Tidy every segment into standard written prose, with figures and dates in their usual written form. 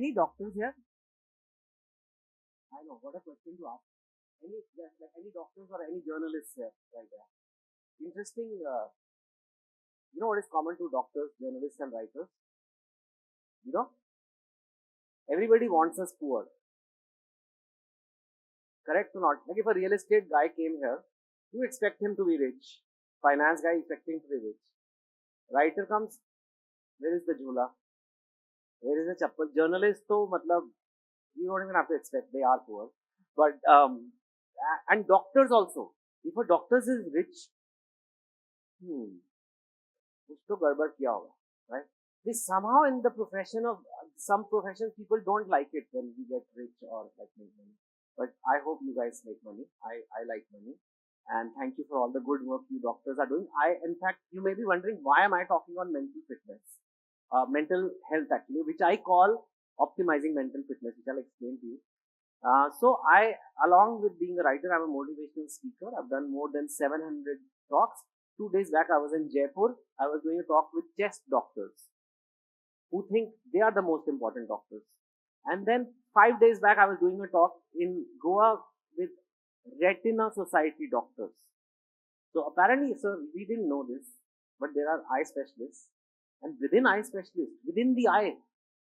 Any doctors here? I know, what a question to ask. Any doctors or any journalists here right there? Interesting. You know what is common to doctors, journalists, and writers? You know, everybody wants us poor. Correct or not? Like if a real estate guy came here, you expect him to be rich. Finance guy expect him to be rich. Writer comes, where is the jhula? Where is the chappal? Journalist, तो मतलब you don't even have to expect, they are poor. But and doctors also. If a doctor is rich, कुछ तो गड़बड़ किया होगा, right? This somehow in the profession of some professions, people don't like it when we get rich or like make money. But I hope you guys make money. I like money. And thank you for all the good work you doctors are doing. In fact, you may be wondering, why am I talking on mental fitness? Mental health actually, which I call optimizing mental fitness, which I'll explain to you. So along with being a writer, I'm a motivational speaker. I've done more than 700 talks. 2 days back, I was in Jaipur. I was doing a talk with chest doctors who think they are the most important doctors. And then 5 days back, I was doing a talk in Goa with Retina Society doctors. So apparently, sir, we didn't know this, but there are eye specialists. And within eye specialists, within the eye,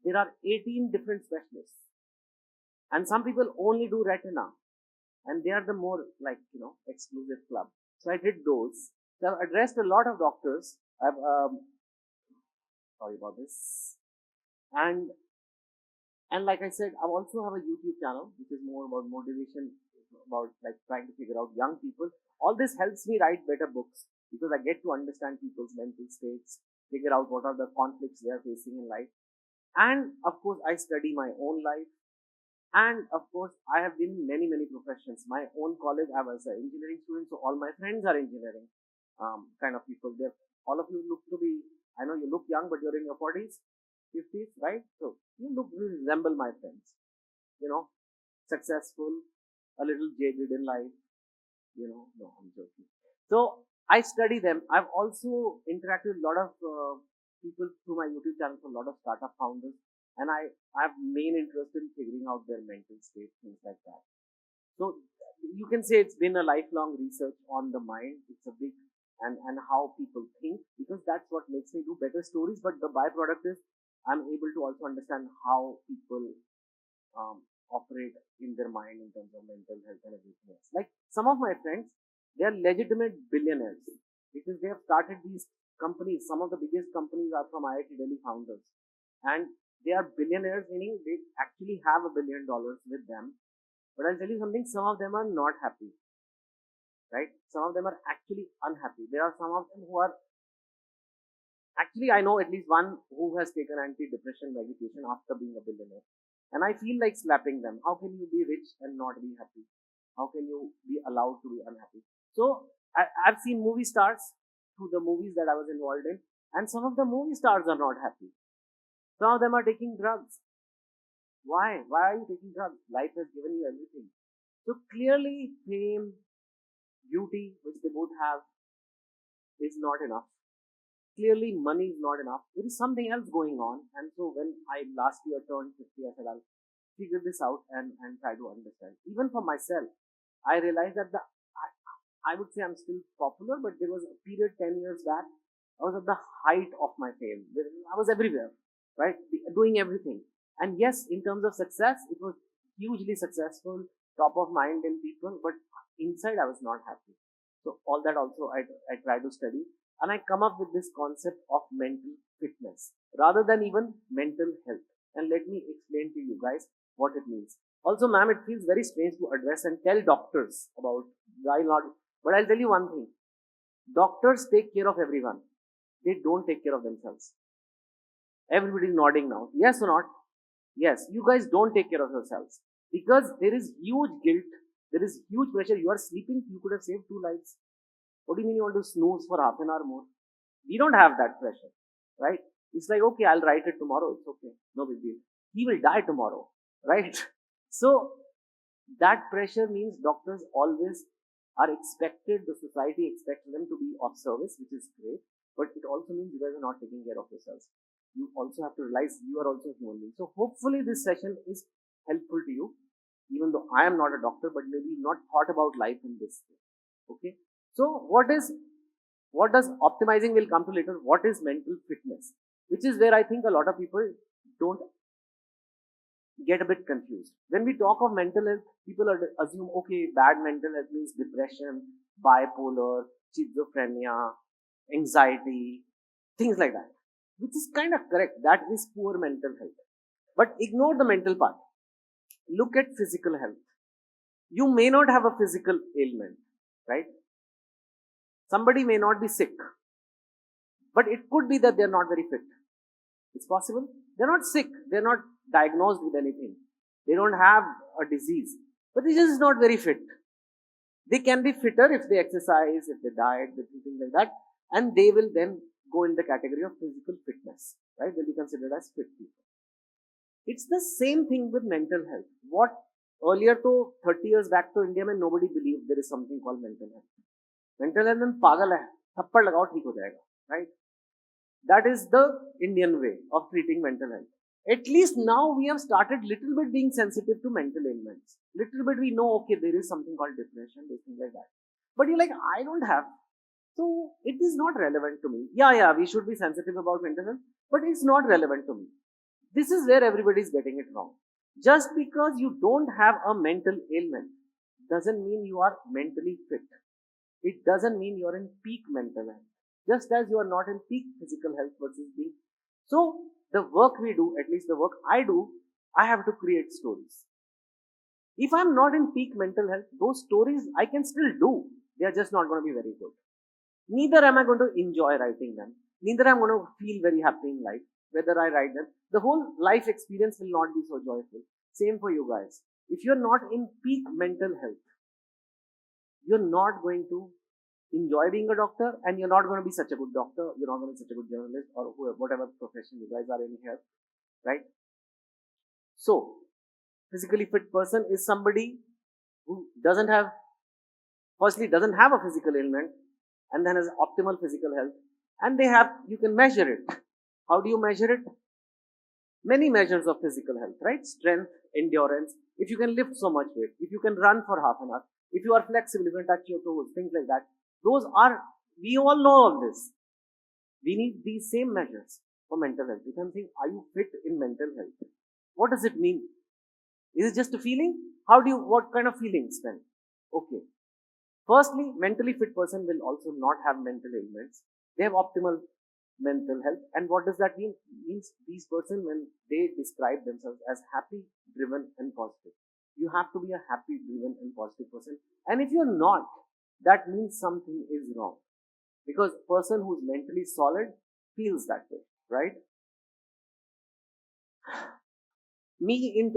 there are 18 different specialists. And some people only do retina. And they are the more like, exclusive club. So I did those. So I've addressed a lot of doctors. Sorry about this. And like I said, I also have a YouTube channel, which is more about motivation, about like trying to figure out young people. All this helps me write better books because I get to understand people's mental states, figure out what are the conflicts they are facing in life. And of course, I study my own life. And of course, I have been in many, many professions. My own college, I was an engineering student, so all my friends are engineering kind of people. All of you look to be, I know you look young, but you're in your 40s, 50s, right? So you resemble my friends, successful, a little jaded in life, no, I'm joking. So I study them. I've also interacted with a lot of people through my YouTube channel, a lot of startup founders. And I have main interest in figuring out their mental state, things like that. So you can say it's been a lifelong research on the mind. It's a big, and how people think, because that's what makes me do better stories. But the byproduct is I'm able to also understand how people operate in their mind in terms of mental health and everything else. Like some of my friends, they are legitimate billionaires because they have started these companies. Some of the biggest companies are from IIT Delhi founders. And they are billionaires, meaning they actually have $1 billion with them. But I'll tell you something, some of them are not happy. Right? Some of them are actually unhappy. There are some of them who are, actually I know at least one who has taken anti-depression medication after being a billionaire. And I feel like slapping them. How can you be rich and not be happy? How can you be allowed to be unhappy? So I've seen movie stars through the movies that I was involved in, and some of the movie stars are not happy. Some of them are taking drugs. Why? Why are you taking drugs? Life has given you everything. So clearly, fame, beauty, which they both have, is not enough. Clearly, money is not enough. There is something else going on. And so when I last year turned 50, I said, I'll figure this out and try to understand. Even for myself, I realized that I would say I'm still popular, but there was a period 10 years back, I was at the height of my fame. I was everywhere. Right? Doing everything. And yes, in terms of success, it was hugely successful, top of mind in people, but inside I was not happy. So all that also I try to study, and I come up with this concept of mental fitness rather than even mental health. And let me explain to you guys what it means. Also, ma'am, it feels very strange to address and tell doctors about why not, but I'll tell you one thing. Doctors take care of everyone. They don't take care of themselves. Everybody is nodding now. Yes or not? Yes. You guys don't take care of yourselves because there is huge guilt. There is huge pressure. You are sleeping. You could have saved 2 lives. What do you mean you want to snooze for half an hour more? We don't have that pressure, right? It's like, okay, I'll write it tomorrow. It's okay. No big deal. He will die tomorrow, right? So that pressure means doctors always are expected, the society expects them to be of service, which is great. But it also means you guys are not taking care of yourselves. you also have to realize you are also a human being. So hopefully this session is helpful to you, even though I am not a doctor, but maybe not thought about life in this way. Okay. So what does optimizing will come to later? What is mental fitness? Which is where I think a lot of people don't get a bit confused. When we talk of mental health, people assume, okay, bad mental health means depression, bipolar, schizophrenia, anxiety, things like that, which is kind of correct. That is poor mental health. But ignore the mental part. Look at physical health. You may not have a physical ailment, right? Somebody may not be sick, but it could be that they're not very fit. It's possible. They're not sick. They're not diagnosed with anything. They don't have a disease, but they're just not very fit. They can be fitter if they exercise, if they diet, they do things like that, and they will then go in the category of physical fitness, right? They'll be considered as fit people. It's the same thing with mental health. What earlier to 30 years back to India, mein nobody believed there is something called mental health. Mental health mein pagal hai, thappad lagao theek ho jayega, right? That is the Indian way of treating mental health. At least now we have started little bit being sensitive to mental ailments. Little bit we know, okay, there is something called depression, things like that. But you're like, I don't have. So it is not relevant to me. Yeah, we should be sensitive about mental health, but it's not relevant to me. This is where everybody is getting it wrong. Just because you don't have a mental ailment doesn't mean you are mentally fit. It doesn't mean you're in peak mental health. Just as you are not in peak physical health versus being. So the work we do, at least the work I do, I have to create stories. If I'm not in peak mental health, those stories I can still do. They are just not going to be very good. Neither am I going to enjoy writing them. Neither am I going to feel very happy in life, whether I write them. The whole life experience will not be so joyful. Same for you guys. If you're not in peak mental health, you're not going to enjoy being a doctor, and you're not going to be such a good doctor, you're not going to be such a good journalist, or whatever profession you guys are in here, right? So, physically fit person is somebody who doesn't have a physical ailment, and then has optimal physical health, and you can measure it. How do you measure it? Many measures of physical health, right? Strength, endurance, if you can lift so much weight, if you can run for half an hour, if you are flexible, you can touch your toes, things like that. We all know of this. We need these same measures for mental health. You can think, are you fit in mental health? What does it mean? Is it just a feeling? What kind of feelings then? Okay. Firstly, mentally fit person will also not have mental ailments. They have optimal mental health. And what does that mean? It means these person, when they describe themselves as happy, driven, and positive. You have to be a happy, driven, and positive person. And if you're not, that means something is wrong. Because a person who's mentally solid feels that way, right?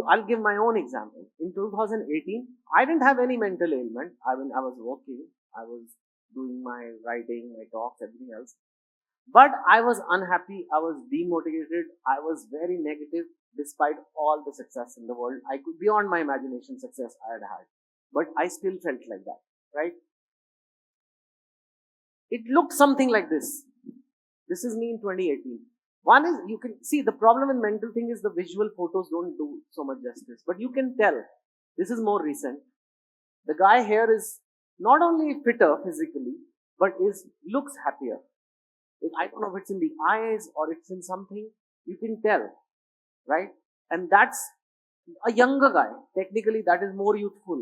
I'll give my own example. In 2018, I didn't have any mental ailment. I was working, I was doing my writing, my talks, everything else. But I was unhappy, I was demotivated, I was very negative despite all the success in the world. Beyond my imagination success I had. But I still felt like that, right? It looked something like this. This is me in 2018. One is, you can see the problem in mental thing is the visual photos don't do so much justice. But you can tell, this is more recent. The guy here is not only fitter physically, but looks happier. I don't know if it's in the eyes or it's in something. You can tell, right? And that's a younger guy. Technically, that is more youthful.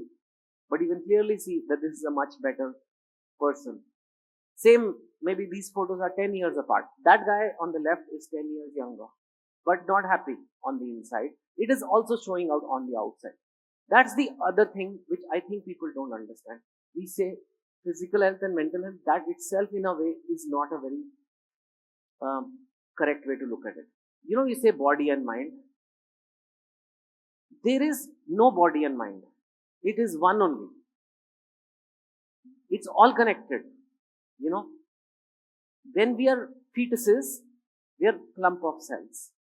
But you can clearly see that this is a much better person. Same, maybe these photos are 10 years apart. That guy on the left is 10 years younger, but not happy on the inside. It is also showing out on the outside. That's the other thing which I think people don't understand. We say physical health and mental health, that itself in a way is not a very correct way to look at it. You say body and mind. There is no body and mind. It is one only. It's all connected. When we are fetuses, we are clump of cells.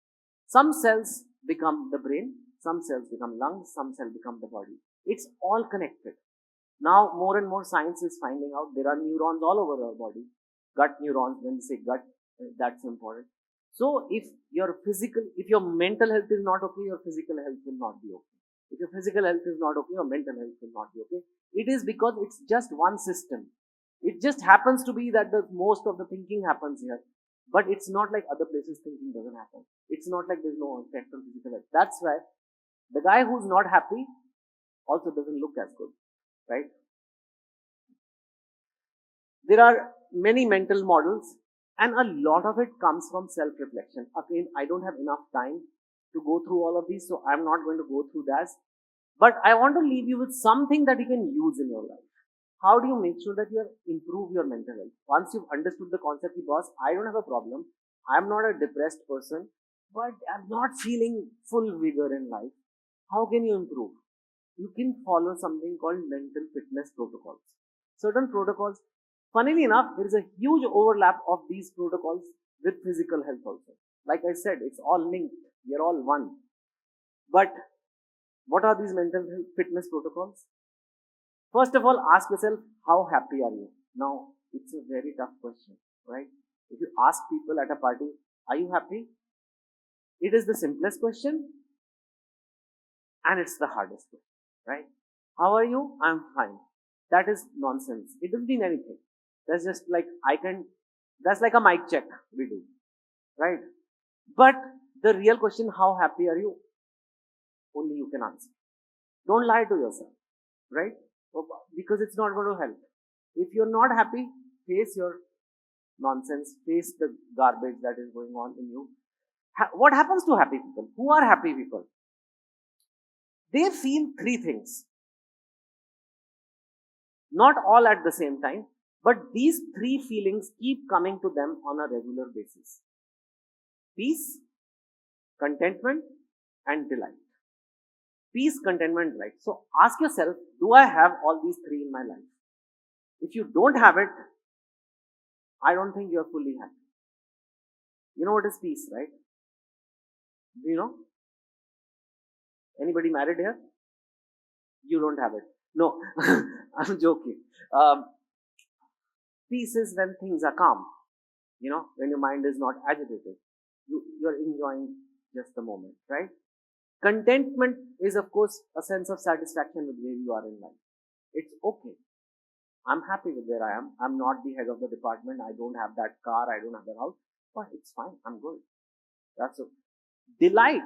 Some cells become the brain, some cells become lungs, some cells become the body. It's all connected. Now, more and more science is finding out there are neurons all over our body. Gut neurons, when we say gut, that's important. So if your mental health is not okay, your physical health will not be okay. If your physical health is not okay, your mental health will not be okay. It is because it's just one system. It just happens to be that the most of the thinking happens here. But it's not like other places thinking doesn't happen. It's not like there's no effect on physical health. That's why the guy who's not happy also doesn't look as good, right? There are many mental models, and a lot of it comes from self reflection. Again, I don't have enough time to go through all of these, so I'm not going to go through that. But I want to leave you with something that you can use in your life. How do you make sure that you improve your mental health? Once you've understood the concept, boss, I don't have a problem. I'm not a depressed person, but I'm not feeling full vigor in life. How can you improve? You can follow something called mental fitness protocols. Certain protocols, funnily enough, there is a huge overlap of these protocols with physical health also. Like I said, it's all linked. We are all one. But what are these mental fitness protocols? First of all, ask yourself, how happy are you? Now, it's a very tough question, right? If you ask people at a party, are you happy? It is the simplest question and it's the hardest question, right? How are you? I'm fine. That is nonsense. It doesn't mean anything. That's just like that's like a mic check we do, right? But the real question, how happy are you? Only you can answer. Don't lie to yourself, right? Because it's not going to help. If you're not happy, face your nonsense, face the garbage that is going on in you. What happens to happy people? Who are happy people? They feel three things. Not all at the same time, but these three feelings keep coming to them on a regular basis: peace, contentment, and delight. Peace, contentment, delight. So ask yourself, do I have all these three in my life? If you don't have it, I don't think you're fully happy. You know what is peace, right? Do you know? Anybody married here? You don't have it. No, I'm joking. Peace is when things are calm. When your mind is not agitated. You're enjoying just the moment, right? Contentment is, of course, a sense of satisfaction with where you are in life. It's okay. I'm happy with where I am. I'm not the head of the department. I don't have that car. I don't have that house. But it's fine. I'm good. That's it. Delight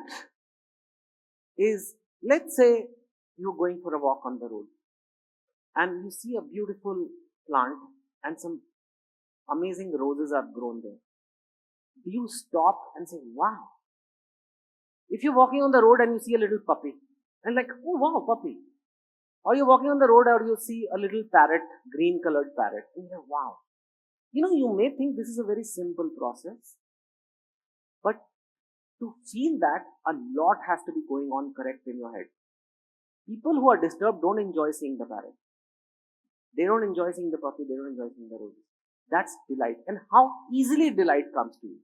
is, let's say you're going for a walk on the road and you see a beautiful plant and some amazing roses have grown there. Do you stop and say, wow? If you're walking on the road and you see a little puppy and like, oh wow, puppy. Or you're walking on the road or you see a little parrot, green colored parrot, and you're like, wow. You may think this is a very simple process, but to feel that, a lot has to be going on correct in your head. People who are disturbed don't enjoy seeing the parrot. They don't enjoy seeing the puppy, they don't enjoy seeing the roses. That's delight. And how easily delight comes to you.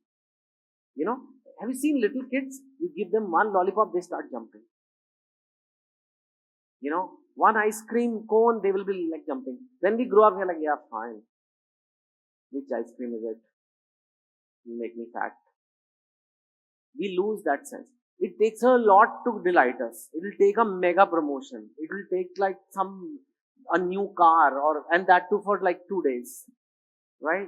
Have you seen little kids? You give them one lollipop, they start jumping. One ice cream cone, they will be like jumping. When we grow up, we're like, yeah, fine. Which ice cream is it? You make me fat. We lose that sense. It takes a lot to delight us. It will take a mega promotion. It will take like a new car and that too for like 2 days. Right?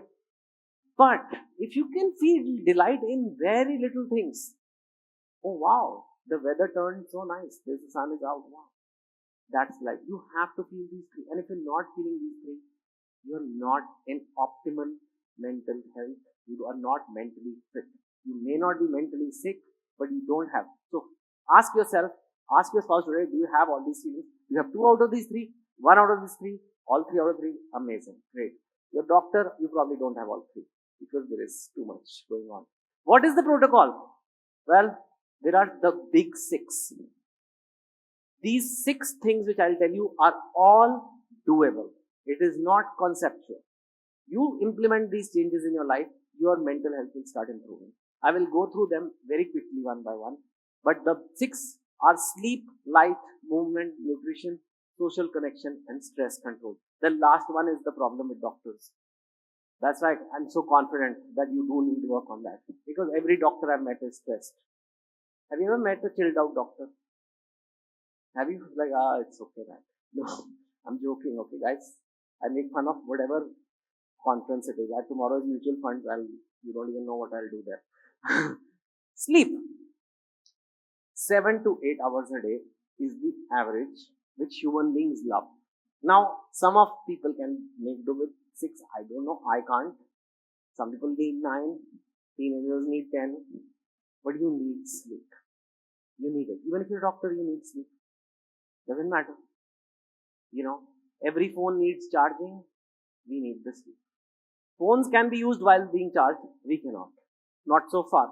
But if you can feel delight in very little things, oh wow, the weather turned so nice. The sun is out. Wow. That's like, you have to feel these three. And if you're not feeling these three, you're not in optimal mental health. You are not mentally fit. You may not be mentally sick, but you don't have. So ask yourself, ask your spouse today, do you have all these feelings? You have 2 out of these 3, 1 out of these 3, all 3 out of 3. Amazing. Great. Your doctor, you probably don't have all 3 because there is too much going on. What is the protocol? Well, there are the big 6. These 6 things which I'll tell you are all doable. It is not conceptual. You implement these changes in your life, your mental health will start improving. I will go through them very quickly one by one. But the 6 are sleep, light, movement, nutrition, social connection, and stress control. The last one is the problem with doctors. That's why I'm so confident that you do need work on that. Because every doctor I've met is stressed. Have you ever met a chilled out doctor? Have you? Like, it's okay, man. No, I'm joking, okay, guys. I make fun of whatever conference it is. At tomorrow's mutual funds, you don't even know what I'll do there. Sleep. 7 to 8 hours a day is the average which human beings love. Now, some of people can make do with 6. I don't know. I can't. Some people need 9. Teenagers need 10. But you need sleep. You need it. Even if you're a doctor, you need sleep. Doesn't matter. Every phone needs charging. We need the sleep. Phones can be used while being charged. We cannot. Not so far.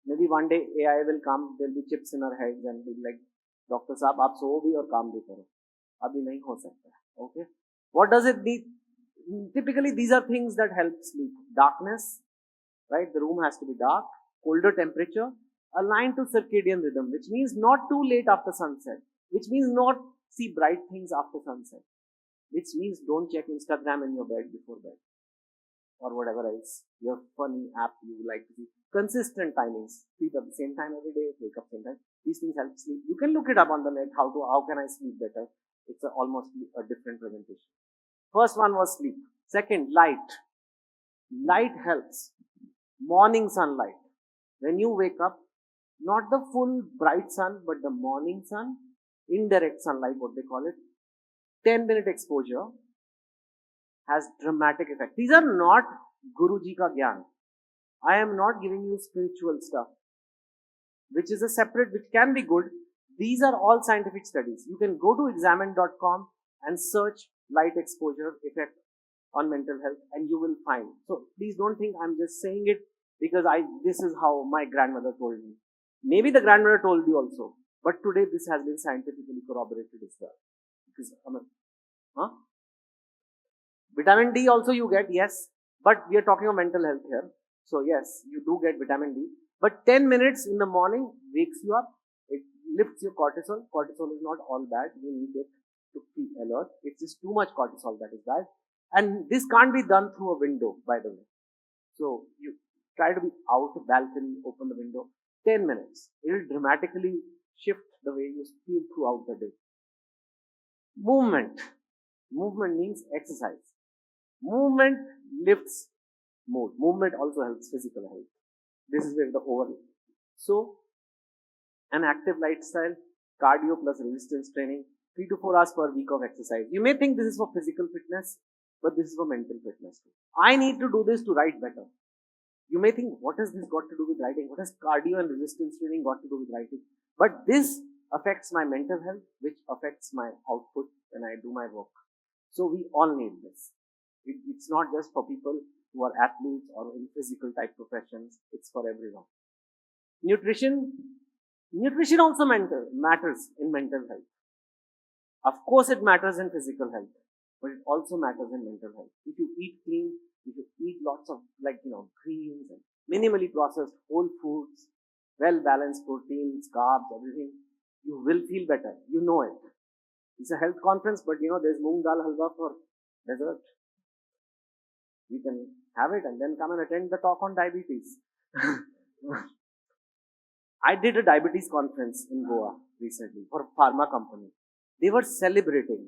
Maybe one day AI will come. There'll be chips in our heads and be like, Doctor Saab, aap so bhi aur kaam bhi karo. Abhi nahi ho sakta. Okay. What does it need? Typically, these are things that help sleep. Darkness, right? The room has to be dark. Colder temperature. Aligned to circadian rhythm, which means not too late after sunset. Which means not see bright things after sunset. Which means don't check Instagram in your bed before bed. Or whatever else. Your funny app you like to see. Consistent timings. Sleep at the same time every day. Wake up same time. These things help sleep. You can look it up on the net. How can I sleep better? It's almost a different presentation. First one was sleep. Second, light. Light helps. Morning sunlight. When you wake up, not the full bright sun, but the morning sun, indirect sunlight, what they call it, 10-minute exposure has dramatic effect. These are not Guruji ka gyan. I am not giving you spiritual stuff, which is a separate, which can be good. These are all scientific studies. You can go to examine.com and search light exposure effect on mental health and you will find. So please don't think I'm just saying it because this is how my grandmother told me. Maybe the grandmother told you also. But today this has been scientifically corroborated as well. Because, vitamin D also you get, yes. But we are talking of mental health here. So yes, you do get vitamin D. But 10 minutes in the morning wakes you up. It lifts your cortisol. Cortisol is not all bad. You need it to feel alert. It's just too much cortisol that is bad. And this can't be done through a window, by the way. So you try to be out, balcony, open the window. 10 minutes. It will dramatically shift the way you feel throughout the day. Movement. Movement means exercise. Movement lifts mood. Movement also helps physical health. This is where the overlap. So, an active lifestyle, cardio plus resistance training, 3 to 4 hours per week of exercise. You may think this is for physical fitness, but this is for mental fitness too. I need to do this to write better. You may think, what has this got to do with writing? What has cardio and resistance training got to do with writing? But this affects my mental health, which affects my output when I do my work. So we all need this. It's not just for people who are athletes or in physical type professions. It's for everyone. Nutrition. Nutrition also matters in mental health. Of course, it matters in physical health, but it also matters in mental health. If you eat clean, if you eat lots of greens and minimally processed whole foods, well-balanced proteins, carbs, everything, you will feel better. You know it. It's a health conference, but there's moong dal halwa for dessert. You can have it and then come and attend the talk on diabetes. I did a diabetes conference in Goa recently for a pharma company. They were celebrating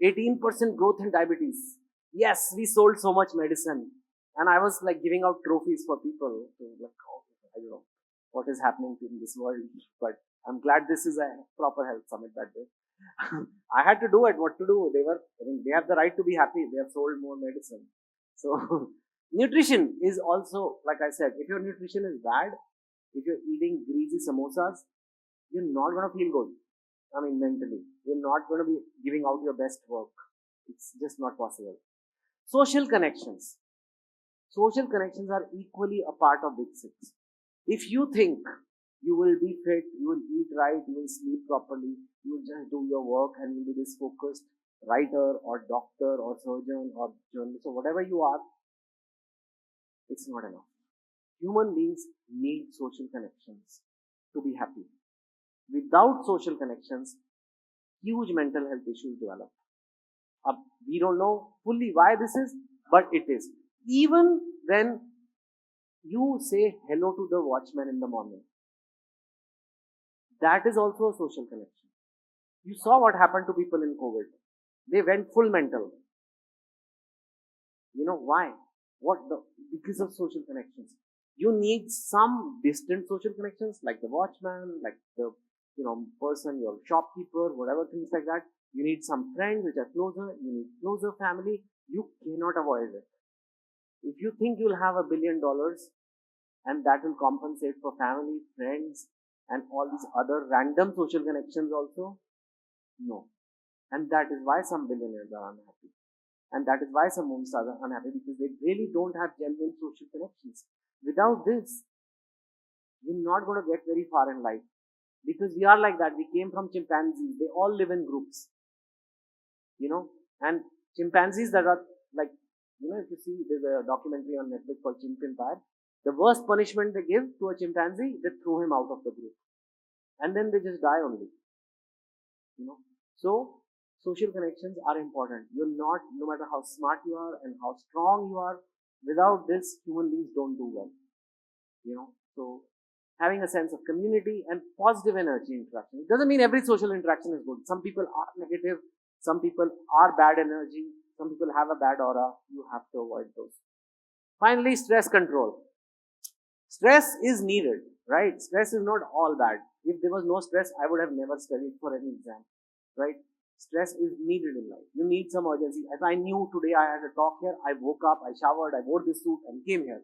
18% growth in diabetes. Yes, we sold so much medicine. And I was giving out trophies for people. So I don't know what is happening in this world. But I'm glad this is a proper health summit that day. I had to do it. What to do? They have the right to be happy. They have sold more medicine. So nutrition is also, like I said, if your nutrition is bad, if you're eating greasy samosas, you're not going to feel good. Mentally. You're not going to be giving out your best work. It's just not possible. Social connections. Social connections are equally a part of Big Six. If you think you will be fit, you will eat right, you will sleep properly, you will just do your work and you'll be this focused writer or doctor or surgeon or journalist or whatever you are, it's not enough. Human beings need social connections to be happy. Without social connections, huge mental health issues develop. We don't know fully why this is, but it is. Even when you say hello to the watchman in the morning, that is also a social connection. You saw what happened to people in COVID. They went full mental. You know why? What the because of social connections. You need some distant social connections like the watchman, like the person, your shopkeeper, whatever things like that. You need some friends which are closer. You need closer family. You cannot avoid it. If you think you'll have $1 billion and that will compensate for family, friends, and all these other random social connections also, no. And that is why some billionaires are unhappy. And that is why some movie stars are unhappy because they really don't have genuine social connections. Without this, you're not going to get very far in life. Because we are like that. We came from chimpanzees. They all live in groups. And chimpanzees that are like, if you see, there's a documentary on Netflix called Chimpanzee. The worst punishment they give to a chimpanzee, they throw him out of the group. And then they just die only. So social connections are important. You're not, no matter how smart you are and how strong you are, without this, human beings don't do well. So having a sense of community and positive energy interaction. It doesn't mean every social interaction is good. Some people are negative. Some people are bad energy. Some people have a bad aura. You have to avoid those. Finally, stress control. Stress is needed, right? Stress is not all bad. If there was no stress, I would have never studied for any exam, right? Stress is needed in life. You need some urgency. As I knew today I had a talk here, I woke up, I showered, I wore this suit and came here.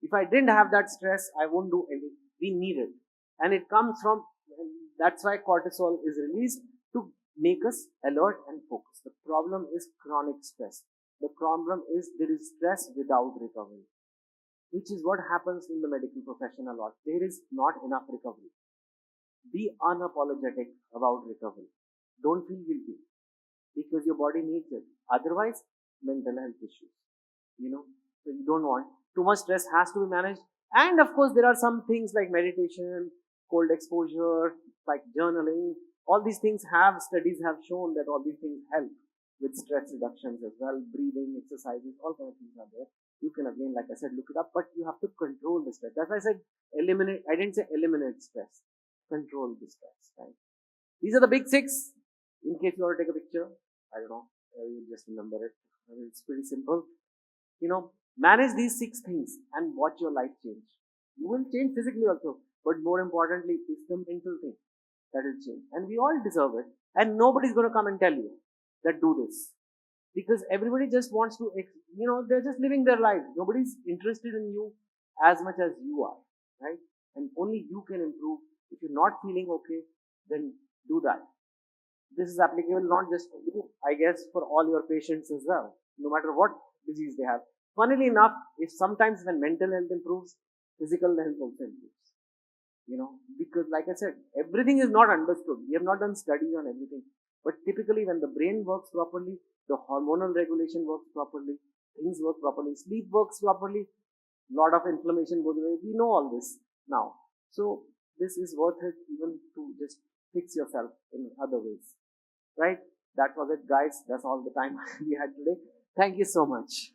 If I didn't have that stress, I won't do anything. We need it. And it comes from, that's why cortisol is released to make us alert and focused. The problem is chronic stress. The problem is there is stress without recovery, which is what happens in the medical profession a lot. There is not enough recovery. Be unapologetic about recovery. Don't feel guilty because your body needs it. Otherwise, mental health issues. So you don't want too much stress has to be managed. And of course, there are some things like meditation, cold exposure, like journaling. All these things studies have shown that all these things help with stress reductions as well. Breathing, exercises, all kinds of things are there. You can again, like I said, look it up, but you have to control the stress. That's why I said eliminate. I didn't say eliminate stress. Control the stress, right? These are the big 6. In case you want to take a picture, I don't know, you just remember it. It's pretty simple. Manage these 6 things and watch your life change. You will change physically also, but more importantly, it's the mental thing that will change. And we all deserve it. And nobody's going to come and tell you that do this. Because everybody just wants to, they're just living their life. Nobody's interested in you as much as you are, right? And only you can improve. If you're not feeling okay, then do that. This is applicable not just for you, I guess for all your patients as well, no matter what disease they have. Funnily enough, if sometimes when mental health improves, physical health also improves. Because like I said, everything is not understood. We have not done studies on everything. But typically when the brain works properly, the hormonal regulation works properly, things work properly, sleep works properly, lot of inflammation goes away. We know all this now. So this is worth it even to just fix yourself in other ways. Right? That was it, guys. That's all the time we had today. Thank you so much.